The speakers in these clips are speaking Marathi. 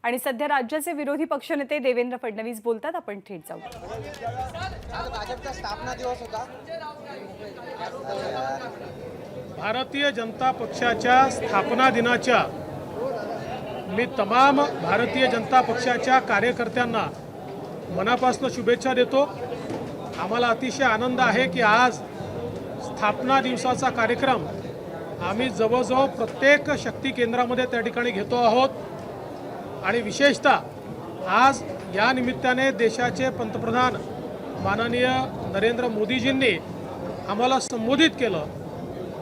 आणि सध्या राज्याचे विरोधी पक्षनेते देवेंद्र फडणवीस बोलतात. आपण थेट जाऊ. आज भाजपचा स्थापना दिवस होता. भारतीय जनता पक्षाच्या स्थापना दिनाच्या मी तमाम भारतीय जनता पक्षाच्या कार्यकर्त्यांना मनापासून शुभेच्छा देतो. आम्हाला अतिशय आनंद आहे की आज स्थापना दिवसाचा कार्यक्रम आम्ही जवळजवळ प्रत्येक शक्ती केंद्रामध्ये त्या ठिकाणी घेतो आहोत. आणि विशेषतः आज या निमित्ताने देशाचे पंतप्रधान माननीय नरेंद्र मोदीजींनी आम्हाला संबोधित केलं.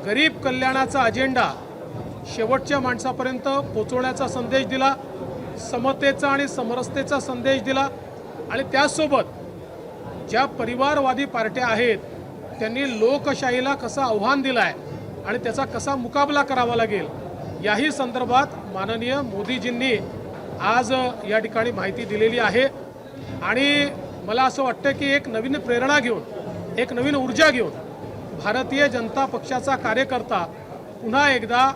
गरीब कल्याणाचा अजेंडा शेवटच्या माणसापर्यंत पोचवण्याचा संदेश दिला, समतेचा आणि समरसतेचा संदेश दिला. आणि त्याचसोबत ज्या परिवारवादी पार्ट्या आहेत त्यांनी लोकशाहीला कसं आव्हान दिलं आहे आणि त्याचा कसा मुकाबला करावा लागेल याही संदर्भात माननीय मोदीजींनी आज या ठिकाणी माहिती दिलेली आहे. आणि मला असं वाटतं की एक नवीन प्रेरणा घेऊन, एक नवीन ऊर्जा घेऊन भारतीय जनता पक्षाचा कार्यकर्ता पुन्हा एकदा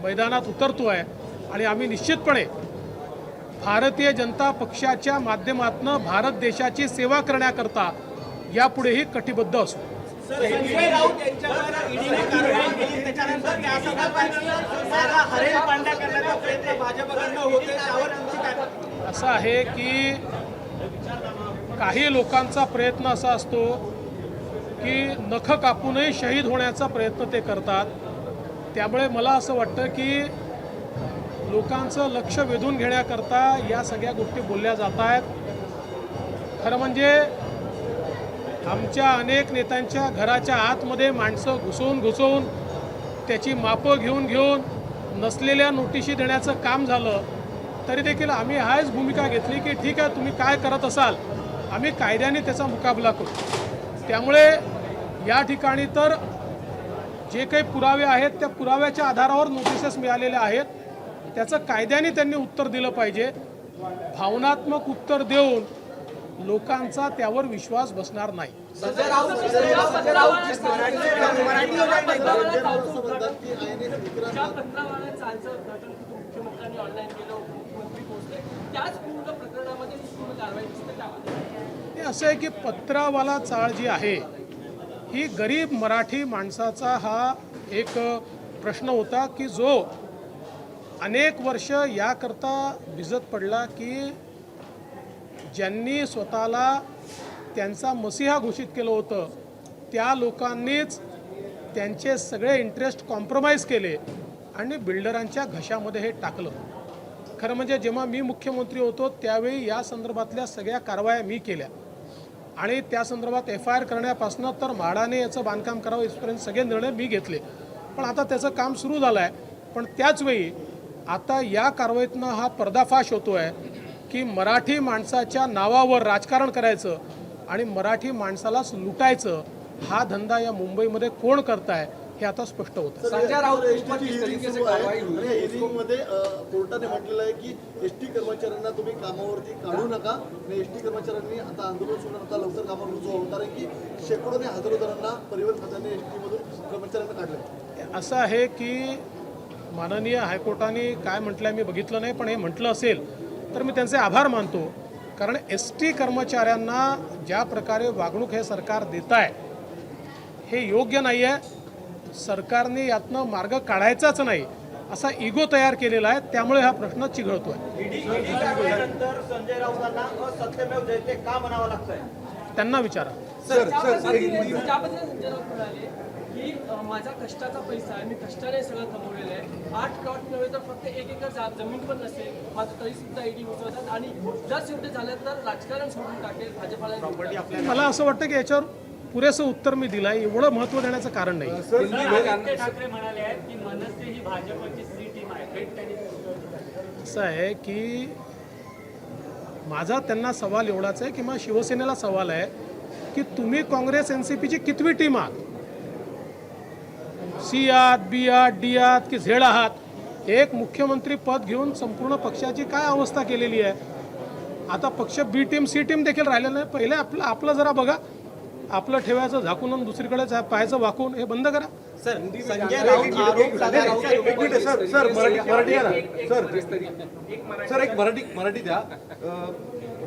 मैदानात उतरतो आहे. आणि आम्ही निश्चितपणे भारतीय जनता पक्षाच्या माध्यमातून भारत देशाची सेवा करण्याकरता यापुढेही कटिबद्ध असू. संजय राऊत यांच्यावर ईडीने कारवाई केली, त्याच्यानंतर त्या संदर्भात माझा हरेल पांडा करण्याचा प्रयत्न भाजपकडनं होते, त्यावर तुमची काय? असं आहे की काही लोकांचा प्रयत्न असा असतो की नख कापूनही शहीद होण्याचा प्रयत्न ते करतात. त्यामुळे मला असं वाटतं की लोकांचं लक्ष वेधून घेण्याकरता या सगळ्या गोष्टी बोलल्या जात आहेत. खरं म्हणजे आमच्या अनेक नेत्यांच्या घराच्या आतमध्ये माणसं घुसवून त्याची मापं घेऊन नसलेल्या नोटिशी देण्याचं काम झालं तरी देखील आम्ही हाच भूमिका घेतली की ठीक आहे, तुम्ही काय करत असाल आम्ही कायद्याने त्याचा मुकाबला करू. त्यामुळे या ठिकाणी तर जे काही पुरावे आहेत त्या पुराव्याच्या आधारावर नोटिसेस मिळालेल्या आहेत, त्याचं कायद्याने त्यांनी उत्तर दिलं पाहिजे. भावनात्मक उत्तर देऊन लोकांचा त्यावर विश्वास बसणार नाही. संजय राऊत हे असं आहे की पत्रावाला चाळ जी आहे ही गरीब मराठी माणसाचा हा एक प्रश्न होता की जो अनेक वर्ष याकरता भिजत पडला की ज्यांनी स्वतःला त्यांचा मसीहा घोषित केलं होतं त्या लोकांनीच त्यांचे सगळे इंटरेस्ट कॉम्प्रोमाइज केले आणि बिल्डरांच्या घशामध्ये हे टाकलं. खरं म्हणजे जेव्हा मी मुख्यमंत्री होतो त्यावेळी या संदर्भातल्या सगळ्या कारवाया मी केल्या आणि त्या संदर्भात FIR करण्यापासून तर म्हाडाने याचं बांधकाम करावं इथपर्यंत सगळे निर्णय मी घेतले. पण आता त्याचं काम सुरू झालं आहे. पण त्याचवेळी आता या कारवाईतनं हा पर्दाफाश होतो आहे की मराठी माणसाच्या नावावर राजकारण करायचं आणि मराठी माणसालाच लुटायचं हा धंदा या मुंबईमध्ये कोण करताय हे आता स्पष्ट होतं. संजय राऊत मध्ये कोर्टाने म्हटलेलं आहे की एसटी कर्मचाऱ्यांना तुम्ही कामावरती काढू नका आणि एसटी कर्मचाऱ्यांनी आता आंदोलन सुरू आता लवकर कामावर रुजू होणार आहे की शेकडोने हजारो जणांना परिवहन खात्याने एसटी मधून कर्मचाऱ्यांना काढले. असं आहे की माननीय हायकोर्टाने काय म्हटलं मी बघितलं नाही, पण हे म्हटलं असेल तर मी त्यांचे आभार मानतो. कारण ST कर्मचाऱ्यांना ज्या प्रकारे वागणूक हे सरकार देत आहे हे योग्य नाही आहे. सरकारने यातनं मार्ग काढायचाच नाही असा इगो तयार केलेला आहे. त्यामुळे हा प्रश्न चिघळतो आहे. संजय राऊतांना असत्यमेव जयते का म्हणावं लागतंय त्यांना विचारा. की माझा कष्टाचा पैसा आहे, मी कष्टाने सगळं कमवलेलं आहे. 8 प्लॉट नव्हे तर फक्त 1 एकर जमीन पण नसेल माझं तरी सुद्धा ईडी उचलतात आणि जर शेवटी झालं तर राजकारण सोडून टाकेल भाजपाला. मला असं वाटतं की याच्यावर पुरेसं उत्तर मी दिलं आहे. एवढं महत्त्व देण्याचं कारण नाही. ठाकरे म्हणाले आहेत की मनसे ही भाजपची सी टीम आहे. असं आहे की माझा त्यांना सवाल एवढाच आहे किंवा शिवसेनेला सवाल आहे की तुम्ही काँग्रेस NCPची कितवी टीम आहात? C आहात, B आहात, D आहात की Z आहात? एक मुख्यमंत्री पद घेऊन संपूर्ण पक्षाची काय अवस्था केलेली आहे. आता पक्ष B टीम C टीम देखील राहिलेलं नाही. पहिले आपलं जरा बघा, आपलं ठेवायचं झाकून आणि दुसरीकडे पाहायचं वाकून, हे बंद करा. सर संजय राऊत आरोप लगा रहा हूं एक मिनिट सर मराठी आहे ना सर एक मराठी द्या.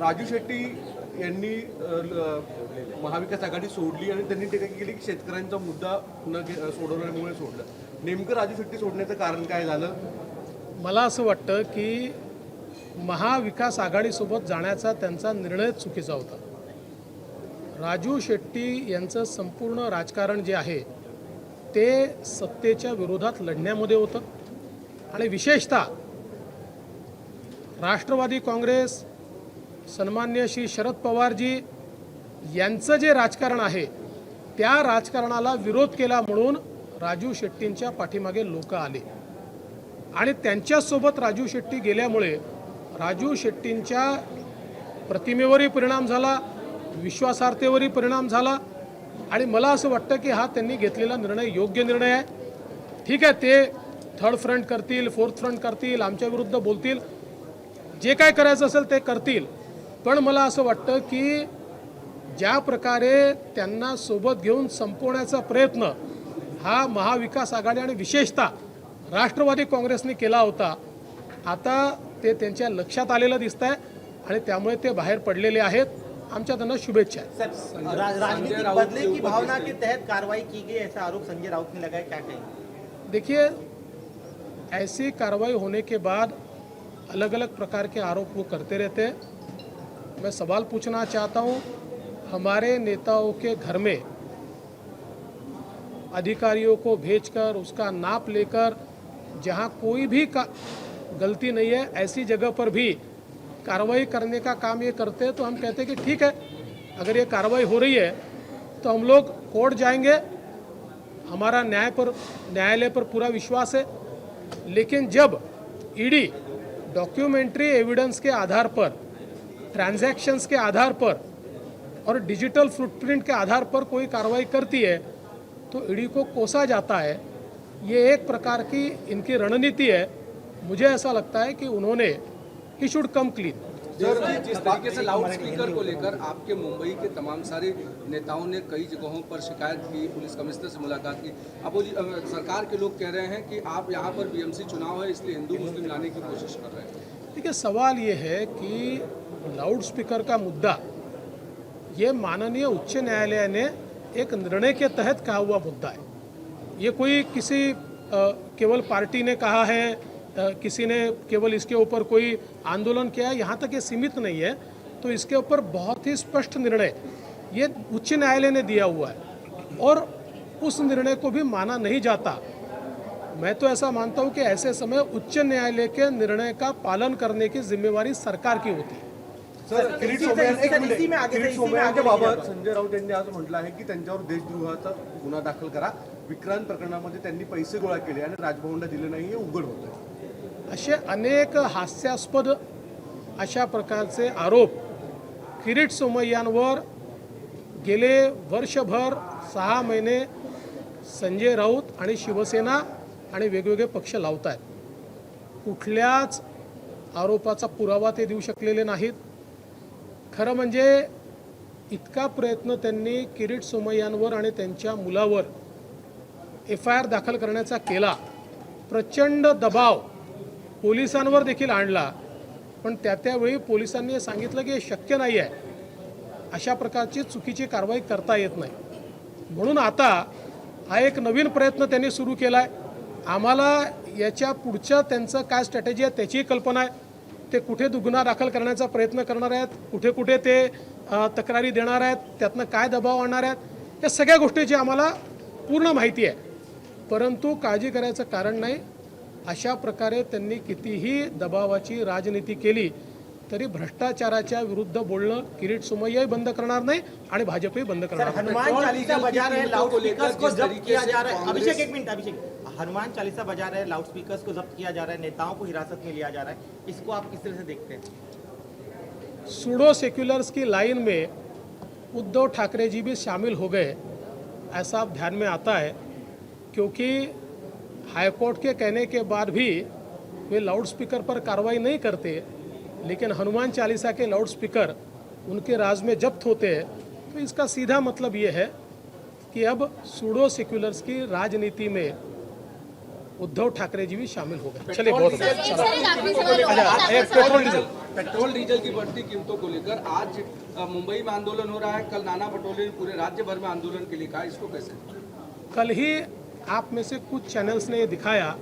राजू शेट्टी यांनी महाविकास आघाडी सोडली आणि त्यांनी टीका केली की शेतकऱ्यांचा मुद्दा सोडवण्यामुळे सोडलं. नेमकं राजू शेट्टी सोडण्याचं कारण काय झालं? मला असं वाटतं की महाविकास आघाडीसोबत जाण्याचा त्यांचा निर्णय चुकीचा होता. राजू शेट्टी यांचं संपूर्ण राजकारण जे आहे ते सत्तेच्या विरोधात लढण्यामध्ये होतं आणि विशेषतः राष्ट्रवादी काँग्रेस सन्मान्य श्री शरद पवारजी यांचं जे राजकारण आहे त्या राजकारणाला विरोध केला म्हणून राजू शेट्टींच्या पाठीमागे लोक आले आणि त्यांच्यासोबत राजू शेट्टी गेल्यामुळे राजू शेट्टींच्या प्रतिमेवरही परिणाम झाला, विश्वासार्हतेवरही परिणाम झाला आणि मला असं वाटतं की हा त्यांनी घेतलेला निर्णय योग्य निर्णय आहे. ठीक आहे, ते थर्ड फ्रंट करतील, फोर्थ फ्रंट करतील, आमच्या विरुद्ध बोलतील, जे काय करायचं असेल ते करतील, पण मला असं वाटतं की ज्या प्रकारे त्यांना सोबत घेऊन संपवण्याचा प्रयत्न हा महाविकास आघाडी आणि विशेषतः राष्ट्रवादी काँग्रेसने केला होता, आता ते त्यांच्या लक्षात आलेलं दिसत आहे आणि त्यामुळे ते बाहेर पडलेले आहेत. आमच्या त्यांना शुभेच्छा आहेत. सर राजनीतिक बदले की भावना के तहत कार्रवाई की गई ऐसा आरोप संजय राउत ने लगाया, क्या कहेंगे? देखिए, ऐसी कार्रवाई होने के बाद अलग अलग प्रकार के आरोप वो करते रहते हैं. मैं सवाल पूछना चाहता हूँ, हमारे नेताओं के घर में अधिकारियों को भेजकर उसका नाप लेकर जहाँ कोई भी गलती नहीं है ऐसी जगह पर भी कार्रवाई करने का काम ये करते हैं, तो हम कहते हैं कि ठीक है, अगर ये कार्रवाई हो रही है तो हम लोग कोर्ट जाएंगे, हमारा न्यायालय पर पूरा विश्वास है. लेकिन जब ईडी डॉक्यूमेंट्री एविडेंस के आधार पर, ट्रांजैक्शंस के आधार पर और डिजिटल फुटप्रिंट के आधार पर कोई कार्रवाई करती है तो ईडी को कोसा जाता है. ये एक प्रकार की इनकी रणनीति है. मुझे ऐसा लगता है कि उन्होंने ही शुड कम क्लीन. जिस तरीके से लाउड स्पीकर को लेकर आपके मुंबई के तमाम सारे नेताओं ने कई जगहों पर शिकायत की, पुलिस कमिश्नर से मुलाकात की. सरकार के लोग कह रहे हैं कि आप यहाँ पर बीएमसी चुनाव है इसलिए हिंदू मुस्लिम लाने की कोशिश कर रहे हैं. देखिए, सवाल ये है कि लाउड स्पीकर का मुद्दा ये माननीय उच्च न्यायालय ने एक निर्णय के तहत कहा हुआ मुद्दा है. ये कोई किसी केवल पार्टी ने कहा है, किसी ने केवल इसके ऊपर कोई आंदोलन किया है, यहाँ तक ये सीमित नहीं है. तो इसके ऊपर बहुत ही स्पष्ट निर्णय ये उच्च न्यायालय ने दिया हुआ है और उस निर्णय को भी माना नहीं जाता. मैं तो ऐसा मानता हूँ कि ऐसे समय उच्च न्यायालय के निर्णय का पालन करने की जिम्मेवारी सरकार की होती है. सर किरीट सोमय्यांच्या बाबत संजय राऊत यांनी आज म्हटलं आहे की त्यांच्यावर देशद्रोहाचा गुन्हा दाखल करा. विक्रांत प्रकरणामध्ये त्यांनी पैसे गोळा केले आणि राजभवनला दिले नाही, हे उघड होतं. असे अनेक हास्यास्पद अशा प्रकारचे आरोप किरीट सोमय्यांवर गेले वर्षभर 6 महिने संजय राऊत आणि शिवसेना आणि वेगवेगळे पक्ष लावत आहेत. कुठल्याच आरोपाचा पुरावा ते देऊ शकलेले नाहीत. खरं म्हणजे इतका प्रयत्न त्यांनी किरीट सोमय्यांवर आणि त्यांच्या मुलावर FIR दाखल करण्याचा केला, प्रचंड दबाव पोलिसांवर देखील आणला, पण त्यावेळी पोलिसांनी सांगितलं की हे शक्य नाही आहे, अशा प्रकारची चुकीची कारवाई करता येत नाही. म्हणून आता हा एक नवीन प्रयत्न त्यांनी सुरू केला आहे. आम्हाला याच्या पुढच्या त्यांचं काय स्ट्रॅटेजी आहे त्याची कल्पना आहे. ते कुठे गुन्हा दाखल करण्याचा प्रयत्न करणार आहेत, कुठे कुठे ते तक्रारी देणार आहेत, त्यातनं काय दबाव आणणार आहेत, या सगळ्या गोष्टीची आम्हाला पूर्ण माहिती आहे. परंतु काळजी करायचं कारण नाही. अशा प्रकारे त्यांनी कितीही दबावाची राजनीती केली तरी भ्रष्टाचाराच्या विरुद्ध बोलणं किरीट सोमय्याही बंद करणार नाही आणि भाजपही बंद करणार नाही. हनुमान चालीसा बजा रहे लाउड स्पीकर्स को जब्त किया जा रहा है. अभिषेक एक मिनट, अभिषेक, हनुमान चालीसा बजा रहे लाउड स्पीकर्स को जब्त किया जा रहा है, नेताओं को हिरासत में लिया जा रहा है, इसको आप किस तरह से देखते हैं? सूडो सेक्युलर्स की लाइन में उद्धव ठाकरे जी भी शामिल हो गए, ऐसा अब ध्यान में आता है, क्योंकि हाईकोर्ट के कहने के बाद भी वे लाउड स्पीकर पर कार्रवाई नहीं करते, लेकिन हनुमान चालीसा के लाउड स्पीकर उनके राज में जब्त होते हैं. तो इसका सीधा मतलब ये है कि अब सूडो सेक्युलर्स की राजनीति में उद्धव ठाकरे जी भी शामिल हो गए। चलिए, बहुत पेट्रोल डीजल की बढ़ती कीमतों को लेकर आज मुंबई में आंदोलन हो रहा है, कल नाना पटोले ने पूरे राज्य भर में आंदोलन के लिए कहा, इसको कैसे? कल ही आप में से कुछ चैनल्स ने ये दिखाया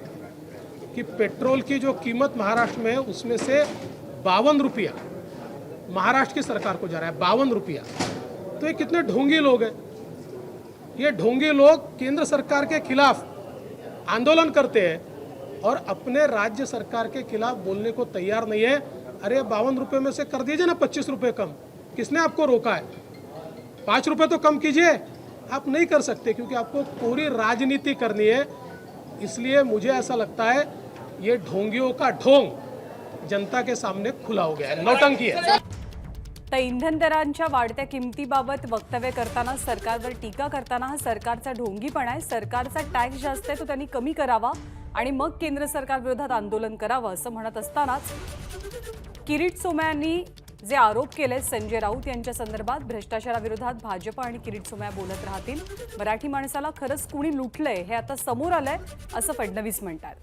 कि पेट्रोल की जो कीमत महाराष्ट्र में है उसमें से 52 रुपया महाराष्ट्र की सरकार को जा रहा है, 52 रुपया। तो ये कितने ढोंगी लोग हैं। ये ढोंगी लोग केंद्र सरकार के खिलाफ आंदोलन करते हैं और अपने राज्य सरकार के खिलाफ बोलने को तैयार नहीं है। अरे 52 रुपये में से कर दीजिए ना 25 रुपये कम, किसने आपको रोका है? 5 रुपये तो कम कीजिए। आप नहीं कर सकते क्योंकि आपको पूरी राजनीति करनी है। इसलिए मुझे ऐसा लगता है ये ढोंगियों का ढोंग जनता के सामने खुला हो गया है, नौटंकी है। तर इंधन दरांच्या वाढत्या किमतीबाबत वक्तव्य करताना, सरकारवर टीका करताना हा सरकारचा ढोंगीपणा आहे। सरकारचा टॅक्स जास्त आहे तो त्यांनी कमी करावा आणि मग केंद्र सरकार विरोधात आंदोलन करावं असं म्हणत असतानाच किरीट सोमय्या यांनी जे आरोप केले संजय राऊत यांच्या संदर्भात, भ्रष्टाचाराविरोधात भाजप आणि किरीट सोमय्या बोलत राहतील, मराठी माणसाला खरंच कुणी लुटलंय हे आता समोर आलंय असं फडणवीस म्हणतात।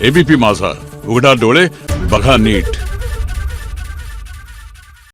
एबीपी माझा, उघडा डोळे बघा नीट।